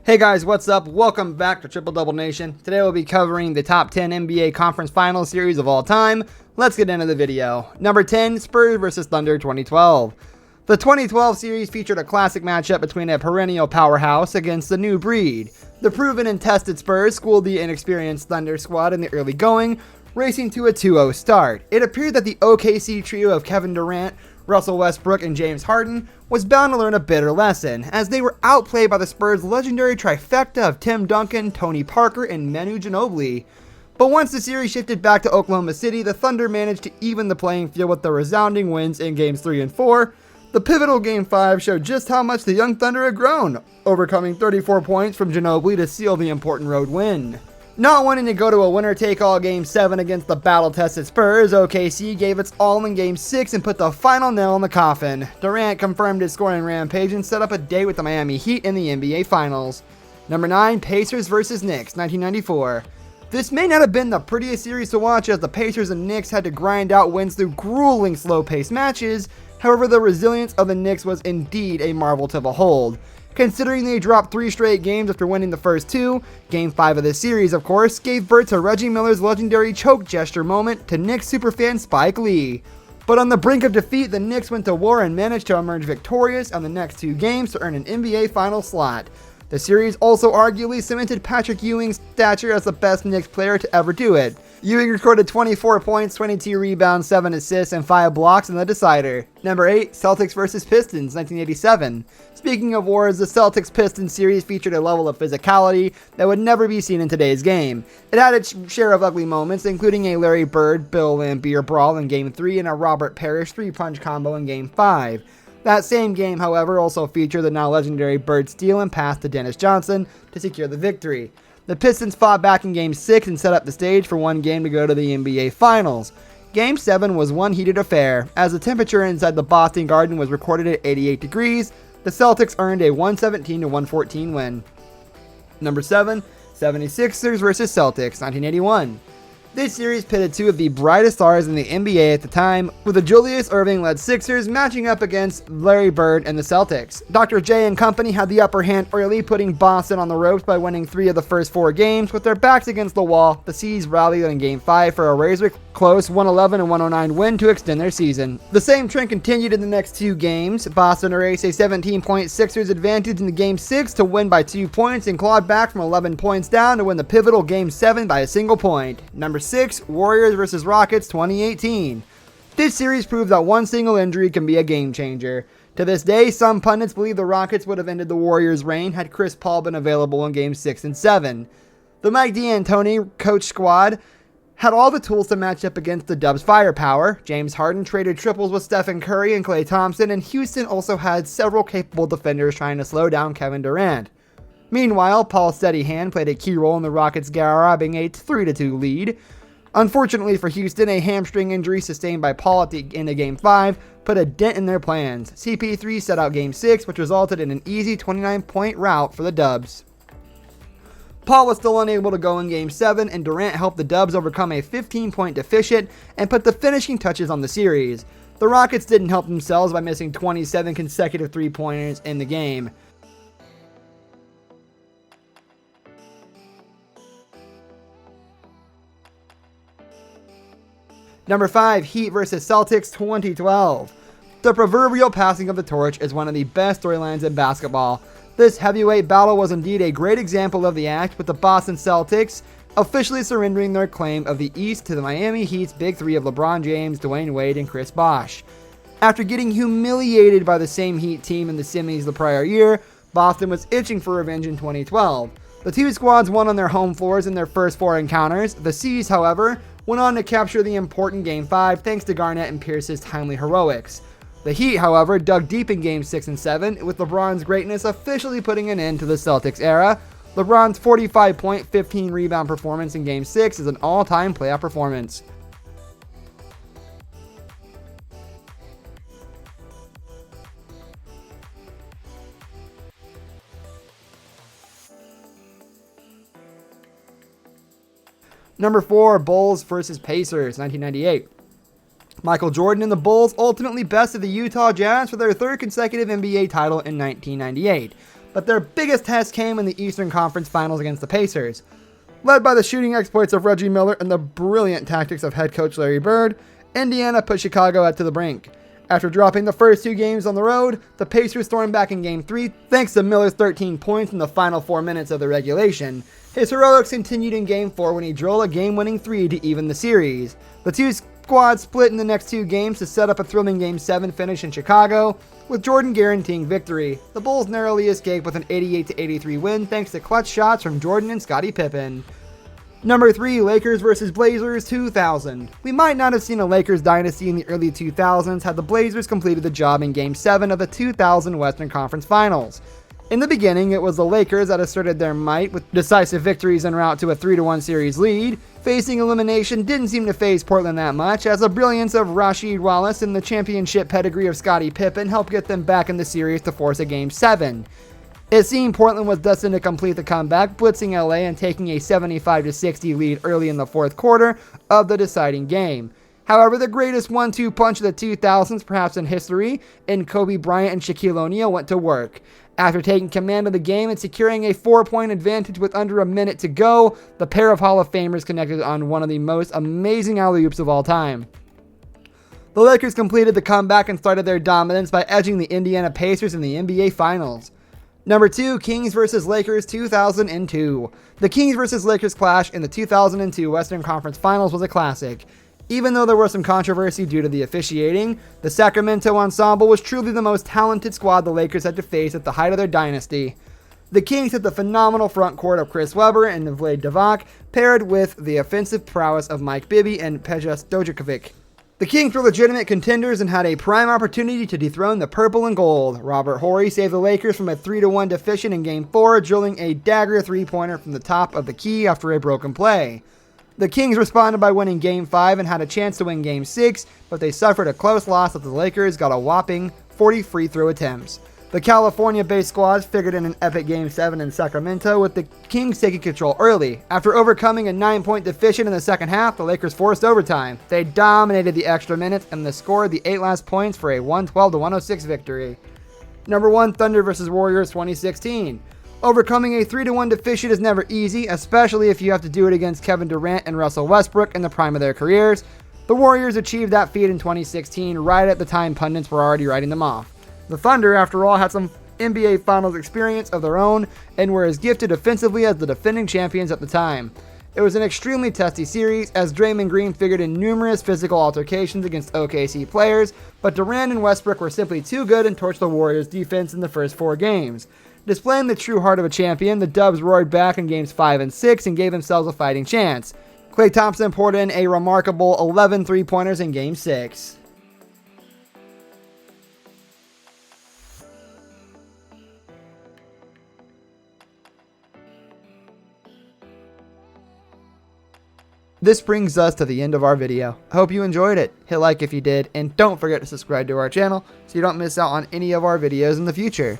Hey guys, what's up? Welcome back to Triple Double Nation. Today we'll be covering the top 10 NBA Conference Finals series of all time. Let's get into the video. Number 10, Spurs vs. Thunder 2012. The 2012 series featured a classic matchup between a perennial powerhouse against the new breed. The proven and tested Spurs schooled the inexperienced Thunder squad in the early going, racing to a 2-0 start. It appeared that the OKC trio of Kevin Durant, Russell Westbrook, and James Harden was bound to learn a bitter lesson, as they were outplayed by the Spurs' legendary trifecta of Tim Duncan, Tony Parker, and Manu Ginobili. But once the series shifted back to Oklahoma City, the Thunder managed to even the playing field with the resounding wins in Games 3 and 4. The pivotal Game 5 showed just how much the young Thunder had grown, overcoming 34 points from Ginobili to seal the important road win. Not wanting to go to a winner-take-all Game 7 against the battle-tested Spurs, OKC gave its all in Game 6 and put the final nail in the coffin. Durant confirmed his scoring rampage and set up a date with the Miami Heat in the NBA Finals. Number 9, Pacers vs. Knicks, 1994. This may not have been the prettiest series to watch, as the Pacers and Knicks had to grind out wins through grueling slow-paced matches. However, the resilience of the Knicks was indeed a marvel to behold. Considering they dropped 3 straight games after winning the first 2, Game 5 of this series, of course, gave birth to Reggie Miller's legendary choke gesture moment to Knicks superfan Spike Lee. But on the brink of defeat, the Knicks went to war and managed to emerge victorious on the next 2 games to earn an NBA Finals slot. The series also arguably cemented Patrick Ewing's stature as the best Knicks player to ever do it. Ewing recorded 24 points, 22 rebounds, 7 assists, and 5 blocks in the decider. Number 8, Celtics vs. Pistons, 1987. Speaking of wars, the Celtics-Pistons series featured a level of physicality that would never be seen in today's game. It had its share of ugly moments, including a Larry Bird, Bill Laimbeer brawl in Game 3 and a Robert Parrish 3-punch combo in Game 5. That same game, however, also featured the now legendary Bird steal and pass to Dennis Johnson to secure the victory. The Pistons fought back in Game 6 and set up the stage for one game to go to the NBA Finals. Game 7 was one heated affair, as the temperature inside the Boston Garden was recorded at 88 degrees. The Celtics earned a 117-114 win. Number 7, 76ers vs. Celtics, 1981. This series pitted 2 of the brightest stars in the NBA at the time, with the Julius Erving-led Sixers matching up against Larry Bird and the Celtics. Dr. J and company had the upper hand early, putting Boston on the ropes by winning 3 of the first 4 games. With their backs against the wall, the C's rallied in Game 5 for a razor-close 111-109 win to extend their season. The same trend continued in the next 2 games. Boston erased a 17-point Sixers advantage in the Game 6 to win by 2 points and clawed back from 11 points down to win the pivotal Game 7 by a single point. Number 6, Warriors vs. Rockets 2018. This series proved that one single injury can be a game changer. To this day, some pundits believe the Rockets would have ended the Warriors' reign had Chris Paul been available in Games 6 and 7. The Mike D'Antoni coach squad had all the tools to match up against the Dubs' firepower. James Harden traded triples with Stephen Curry and Klay Thompson, and Houston also had several capable defenders trying to slow down Kevin Durant. Meanwhile, Paul's steady hand played a key role in the Rockets' grabbing a 3-2 lead. Unfortunately for Houston, a hamstring injury sustained by Paul at the end of Game 5 put a dent in their plans. CP3 set out Game 6, which resulted in an easy 29-point rout for the Dubs. Paul was still unable to go in Game 7, and Durant helped the Dubs overcome a 15-point deficit and put the finishing touches on the series. The Rockets didn't help themselves by missing 27 consecutive 3-pointers in the game. Number 5, Heat vs. Celtics 2012. The proverbial passing of the torch is one of the best storylines in basketball. This heavyweight battle was indeed a great example of the act, with the Boston Celtics officially surrendering their claim of the East to the Miami Heat's Big 3 of LeBron James, Dwayne Wade, and Chris Bosh. After getting humiliated by the same Heat team in the semis the prior year, Boston was itching for revenge in 2012. The 2 squads won on their home floors in their first 4 encounters. The C's, however, went on to capture the important Game 5 thanks to Garnett and Pierce's timely heroics. The Heat, however, dug deep in Games 6 and 7, with LeBron's greatness officially putting an end to the Celtics era. LeBron's 45-point, 15-rebound performance in Game 6 is an all-time playoff performance. Number 4, Bulls vs. Pacers, 1998. Michael Jordan and the Bulls ultimately bested the Utah Jazz for their 3rd consecutive NBA title in 1998. but their biggest test came in the Eastern Conference Finals against the Pacers. Led by the shooting exploits of Reggie Miller and the brilliant tactics of head coach Larry Bird, Indiana put Chicago out to the brink. After dropping the first 2 games on the road, the Pacers stormed back in Game 3 thanks to Miller's 13 points in the final 4 minutes of the regulation. His heroics continued in Game 4 when he drilled a game-winning 3 to even the series. The two squads split in the next 2 games to set up a thrilling Game 7 finish in Chicago, with Jordan guaranteeing victory. The Bulls narrowly escaped with an 88-83 win thanks to clutch shots from Jordan and Scottie Pippen. Number 3, Lakers vs. Blazers 2000. We might not have seen a Lakers dynasty in the early 2000s had the Blazers completed the job in Game 7 of the 2000 Western Conference Finals. In the beginning, it was the Lakers that asserted their might with decisive victories en route to a 3-1 series lead. Facing elimination didn't seem to faze Portland that much, as the brilliance of Rasheed Wallace and the championship pedigree of Scottie Pippen helped get them back in the series to force a Game 7. It seemed Portland was destined to complete the comeback, blitzing LA and taking a 75-60 lead early in the fourth quarter of the deciding game. However, the greatest 1-2 punch of the 2000s, perhaps in history, in Kobe Bryant and Shaquille O'Neal went to work. After taking command of the game and securing a 4-point advantage with under a minute to go, the pair of Hall of Famers connected on one of the most amazing alley-oops of all time. The Lakers completed the comeback and started their dominance by edging the Indiana Pacers in the NBA Finals. Number 2, Kings vs. Lakers 2002. The Kings vs. Lakers clash in the 2002 Western Conference Finals was a classic. Even though there was some controversy due to the officiating, the Sacramento ensemble was truly the most talented squad the Lakers had to face at the height of their dynasty. The Kings had the phenomenal front court of Chris Webber and Vlade Divac, paired with the offensive prowess of Mike Bibby and Peja Stojakovic. The Kings were legitimate contenders and had a prime opportunity to dethrone the purple and gold. Robert Horry saved the Lakers from a 3-1 deficit in Game 4, drilling a dagger 3-pointer from the top of the key after a broken play. The Kings responded by winning Game 5 and had a chance to win Game 6, but they suffered a close loss as the Lakers got a whopping 40 free throw attempts. The California-based squads figured in an epic Game 7 in Sacramento, with the Kings taking control early. After overcoming a 9-point deficit in the second half, the Lakers forced overtime. They dominated the extra minutes and scored the 8 last points for a 112-106 victory. Number 1, Thunder vs. Warriors 2016. Overcoming a 3-1 deficit is never easy, especially if you have to do it against Kevin Durant and Russell Westbrook in the prime of their careers. The Warriors achieved that feat in 2016, right at the time pundits were already writing them off. The Thunder, after all, had some NBA Finals experience of their own and were as gifted offensively as the defending champions at the time. It was an extremely testy series, as Draymond Green figured in numerous physical altercations against OKC players, but Durant and Westbrook were simply too good and torched the Warriors' defense in the first 4 games. Displaying the true heart of a champion, the Dubs roared back in Games 5 and 6 and gave themselves a fighting chance. Klay Thompson poured in a remarkable 11 3-pointers in Game 6. This brings us to the end of our video. I hope you enjoyed it. Hit like if you did, and don't forget to subscribe to our channel so you don't miss out on any of our videos in the future.